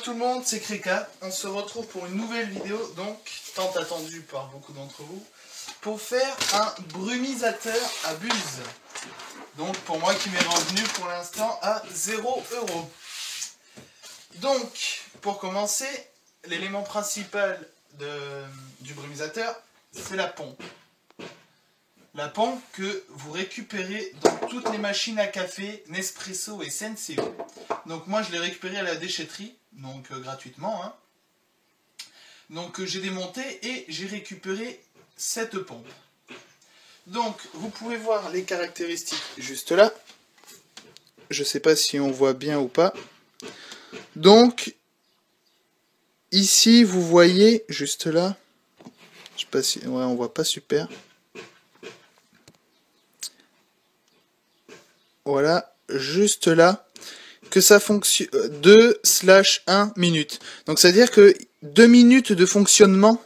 tout le monde, c'est Kreka. On se retrouve pour une nouvelle vidéo, donc tant attendue par beaucoup d'entre vous, pour faire un brumisateur à buse. Donc pour moi qui m'est revenu pour l'instant à 0 €. Donc pour commencer, l'élément principal du brumisateur, c'est la pompe. La pompe que vous récupérez dans toutes les machines à café Nespresso et Senseo. Donc moi je l'ai récupéré à la déchetterie, donc gratuitement. Hein. Donc j'ai démonté et j'ai récupéré cette pompe. Donc vous pouvez voir les caractéristiques juste là. Je ne sais pas si on voit bien ou pas. Donc ici vous voyez juste là. Je sais pas si ouais, on voit pas super. Voilà, juste là, que ça fonctionne 2/1 minute. Donc c'est à dire que 2 minutes de fonctionnement,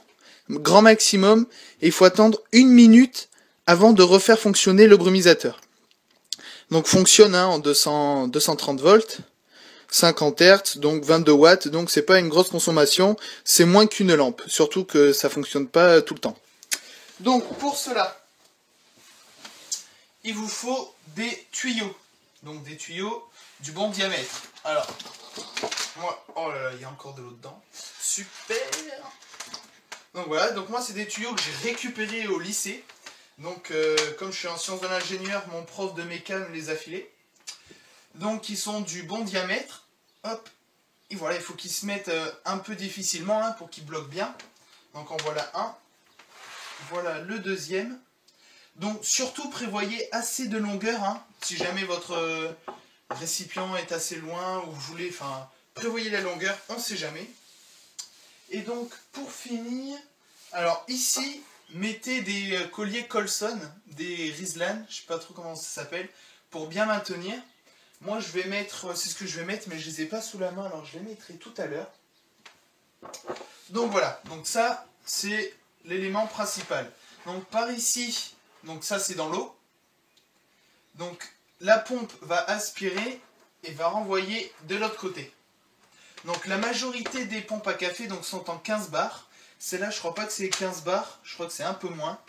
grand maximum, et il faut attendre 1 minute avant de refaire fonctionner le brumisateur. Donc fonctionne en 230 volts, 50 Hz, donc 22 watts, donc c'est pas une grosse consommation, c'est moins qu'une lampe, surtout que ça fonctionne pas tout le temps. Donc pour cela, il vous faut des tuyaux. Donc des tuyaux du bon diamètre. Alors, moi, oh là là, il y a encore de l'eau dedans. Super. Donc voilà, donc moi c'est des tuyaux que j'ai récupérés au lycée. Donc comme je suis en sciences de l'ingénieur, mon prof de méca me les a filés. Donc ils sont du bon diamètre. Hop. Et voilà, il faut qu'ils se mettent un peu difficilement hein, pour qu'ils bloquent bien. Donc en voilà un. Voilà le deuxième. Donc surtout prévoyez assez de longueur, hein, si jamais votre récipient est assez loin ou vous voulez, enfin prévoyez la longueur, on ne sait jamais. Et donc pour finir, alors ici mettez des colliers Colson, des Rizlan, je sais pas trop comment ça s'appelle, pour bien maintenir. Moi je vais mettre, c'est ce que je vais mettre, mais je les ai pas sous la main, alors je les mettrai tout à l'heure. Donc voilà, donc ça c'est l'élément principal. Donc par ici. Donc ça c'est dans l'eau. Donc la pompe va aspirer et va renvoyer de l'autre côté. Donc la majorité des pompes à café donc, sont en 15 bars. Celle-là je crois pas que c'est 15 bars, je crois que c'est un peu moins.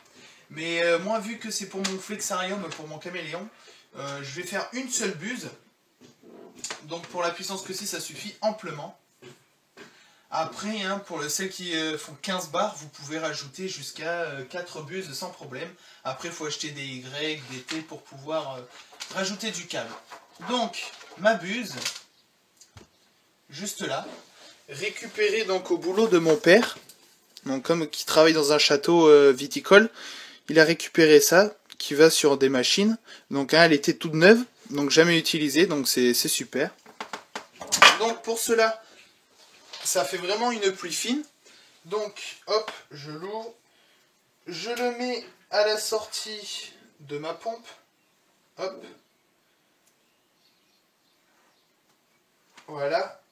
Mais moi vu que c'est pour mon flexarium, pour mon caméléon, je vais faire une seule buse. Donc pour la puissance que c'est, ça suffit amplement. Après, hein, pour celles qui font 15 bars, vous pouvez rajouter jusqu'à 4 buses sans problème. Après, il faut acheter des Y, des T pour pouvoir rajouter du câble. Donc, ma buse, juste là, récupérée donc au boulot de mon père, donc comme qui travaille dans un château viticole, il a récupéré ça, qui va sur des machines. Donc, hein, elle était toute neuve, donc jamais utilisée, donc c'est super. Donc, pour cela... ça fait vraiment une pluie fine. Donc, hop, je l'ouvre. Je le mets à la sortie de ma pompe. Hop. Voilà.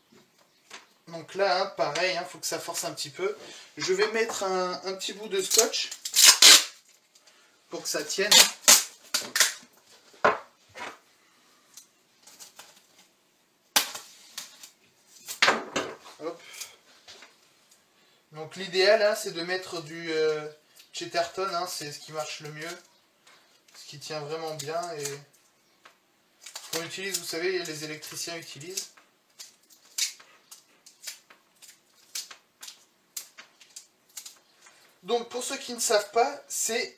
Donc là, hein, pareil, il faut que ça force un petit peu. Je vais mettre un petit bout de scotch pour que ça tienne. Hop. Donc l'idéal, hein, c'est de mettre du Chesterton, hein, c'est ce qui marche le mieux, ce qui tient vraiment bien et qu'on utilise, vous savez, les électriciens utilisent. Donc pour ceux qui ne savent pas, c'est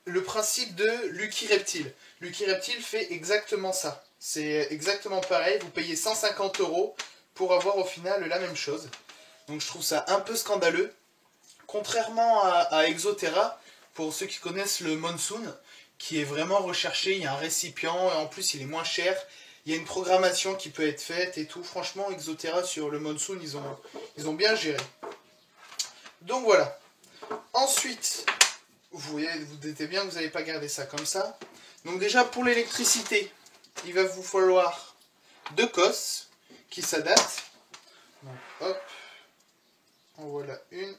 le principe de Lucky Reptile. Lucky Reptile fait exactement ça. C'est exactement pareil, vous payez 150 € pour avoir au final la même chose. Donc je trouve ça un peu scandaleux. Contrairement à Exoterra, pour ceux qui connaissent le Monsoon, qui est vraiment recherché, il y a un récipient, et en plus il est moins cher, il y a une programmation qui peut être faite et tout. Franchement, Exoterra sur le Monsoon, ils ont bien géré. Donc voilà. Ensuite, vous doutez bien que vous n'allez pas garder ça comme ça. Donc déjà, pour l'électricité, il va vous falloir 2 cosses qui s'adaptent. Donc hop, en voilà une.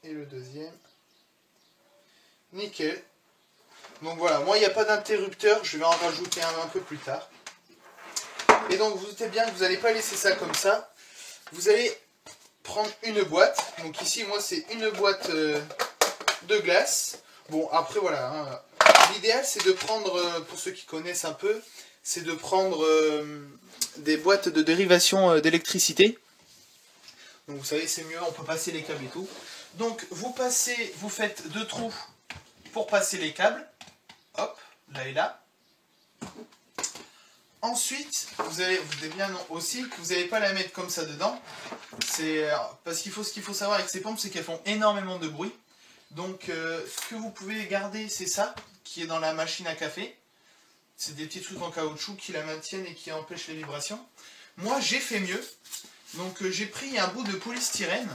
Et le deuxième. Nickel. Donc voilà, moi il n'y a pas d'interrupteur, je vais en rajouter un peu plus tard. Et donc vous doutez bien que vous n'allez pas laisser ça comme ça. vous allez prendre une boîte. Donc ici, moi, c'est une boîte de glace. Bon, après, voilà. Hein. L'idéal, c'est de prendre, pour ceux qui connaissent un peu, c'est de prendre des boîtes de dérivation d'électricité. Donc vous savez, c'est mieux, on peut passer les câbles et tout. Donc vous faites 2 trous pour passer les câbles. Hop, là et là. Ensuite, vous devez bien aussi que vous n'allez pas la mettre comme ça dedans. Parce ce qu'il faut savoir avec ces pompes, c'est qu'elles font énormément de bruit. Donc ce que vous pouvez garder, c'est ça, qui est dans la machine à café. C'est des petits trucs en caoutchouc qui la maintiennent et qui empêchent les vibrations. Moi, j'ai fait mieux. Donc j'ai pris un bout de polystyrène,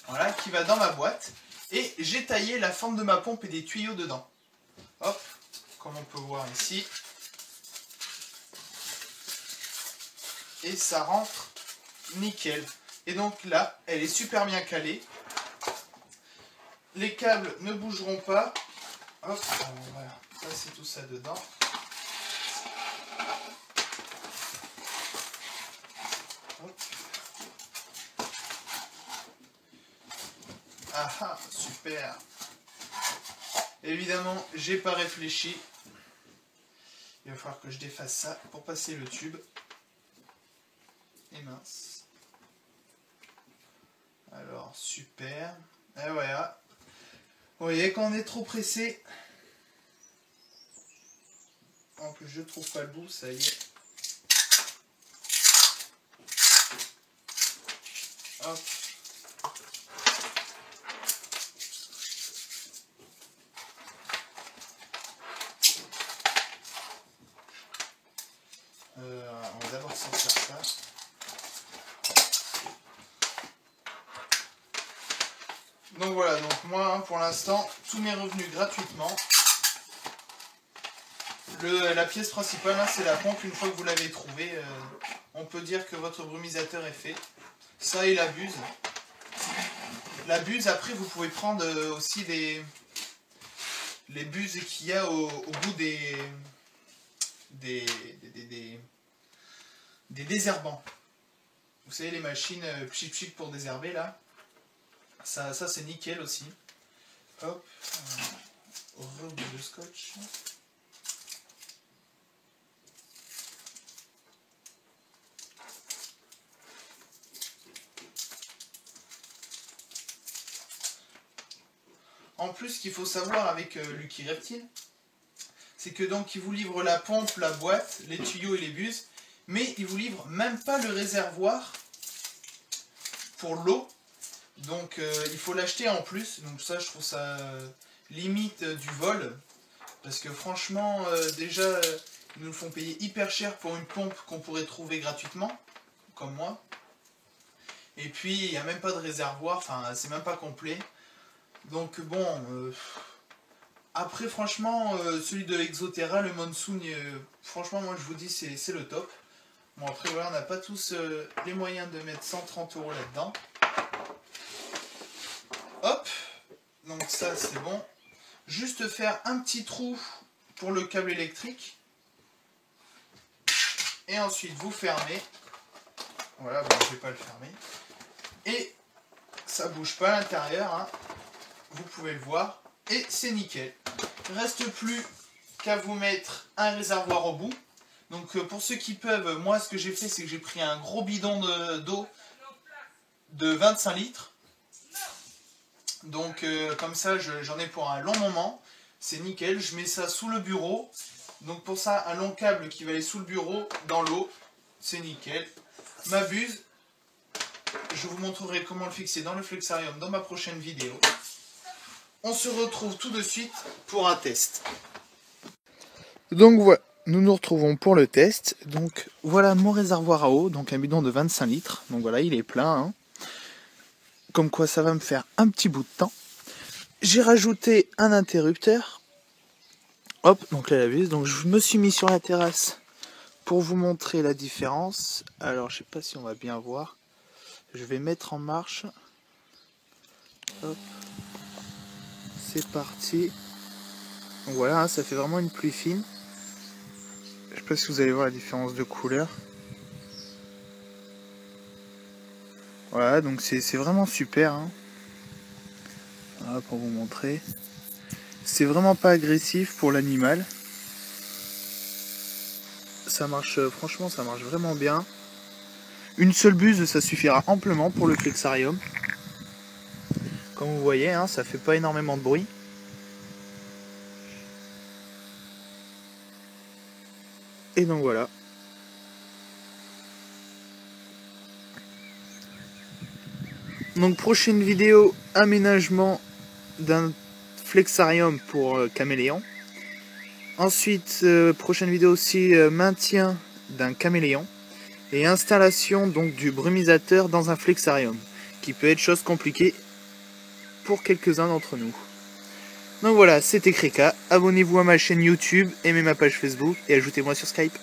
voilà, qui va dans ma boîte. Et j'ai taillé la forme de ma pompe et des tuyaux dedans. Hop, comme on peut voir ici. Et ça rentre nickel. Et donc là, elle est super bien calée. Les câbles ne bougeront pas. Hop, on va passer tout ça dedans. Hop. Ah ah, super. Évidemment, j'ai pas réfléchi. Il va falloir que je défasse ça pour passer le tube. Et mince. Alors, super. Et voilà. Vous voyez, quand on est trop pressé. En plus, je trouve pas le bout, ça y est. Hop. On va d'abord sortir ça. Donc voilà, donc moi pour l'instant, tout m'est revenu gratuitement. La pièce principale, hein, c'est la pompe. Une fois que vous l'avez trouvée, on peut dire que votre brumisateur est fait. Ça et la buse. La buse, après, vous pouvez prendre aussi les buses qu'il y a au bout des désherbants. Vous savez, les machines pchit pour désherber là. Ça c'est nickel aussi. Hop, rebout de scotch. En plus, ce qu'il faut savoir avec Lucky Reptile, c'est que donc il vous livre la pompe, la boîte, les tuyaux et les buses, mais il vous livre même pas le réservoir pour l'eau. Donc il faut l'acheter en plus. Donc ça, je trouve ça limite du vol. Parce que franchement, déjà, ils nous le font payer hyper cher pour une pompe qu'on pourrait trouver gratuitement, comme moi. Et puis, il n'y a même pas de réservoir, enfin, c'est même pas complet. Donc bon, après franchement, celui de Exoterra, le Monsoon, franchement, moi je vous dis, c'est le top. Bon, après voilà, on n'a pas tous les moyens de mettre 130 € là-dedans. Hop, donc ça c'est bon. Juste faire un petit trou pour le câble électrique. Et ensuite vous fermez. Voilà, bon, je vais pas le fermer. Et ça bouge pas à l'intérieur, hein. Vous pouvez le voir. Et c'est nickel. Reste plus qu'à vous mettre un réservoir au bout. Donc pour ceux qui peuvent, moi ce que j'ai fait, c'est que j'ai pris un gros bidon d'eau de 25 litres. Donc comme ça, j'en ai pour un long moment. C'est nickel. Je mets ça sous le bureau. Donc pour ça, un long câble qui va aller sous le bureau, dans l'eau. C'est nickel. Ma buse, je vous montrerai comment le fixer dans le Fluxarium dans ma prochaine vidéo. On se retrouve tout de suite pour un test. Donc voilà, nous nous retrouvons pour le test. Donc voilà mon réservoir à eau, donc un bidon de 25 litres. Donc voilà, il est plein, hein. Comme quoi ça va me faire un petit bout de temps. J'ai rajouté un interrupteur. Hop, donc là la vis. Donc je me suis mis sur la terrasse pour vous montrer la différence. Alors je sais pas si on va bien voir. Je vais mettre en marche. Hop. C'est parti. Donc voilà, hein, ça fait vraiment une pluie fine. Je sais pas si vous allez voir la différence de couleur. Voilà, donc c'est vraiment super. Hein. Voilà, pour vous montrer. C'est vraiment pas agressif pour l'animal. Ça marche, franchement, ça marche vraiment bien. Une seule buse, ça suffira amplement pour le flexarium. Comme vous voyez, hein, ça fait pas énormément de bruit. Et donc voilà. Donc prochaine vidéo, aménagement d'un flexarium pour caméléon. Ensuite, prochaine vidéo aussi, maintien d'un caméléon. Et installation donc du brumisateur dans un flexarium, qui peut être chose compliquée pour quelques-uns d'entre nous. Donc voilà, c'était Kreka. Abonnez-vous à ma chaîne YouTube, aimez ma page Facebook et ajoutez-moi sur Skype.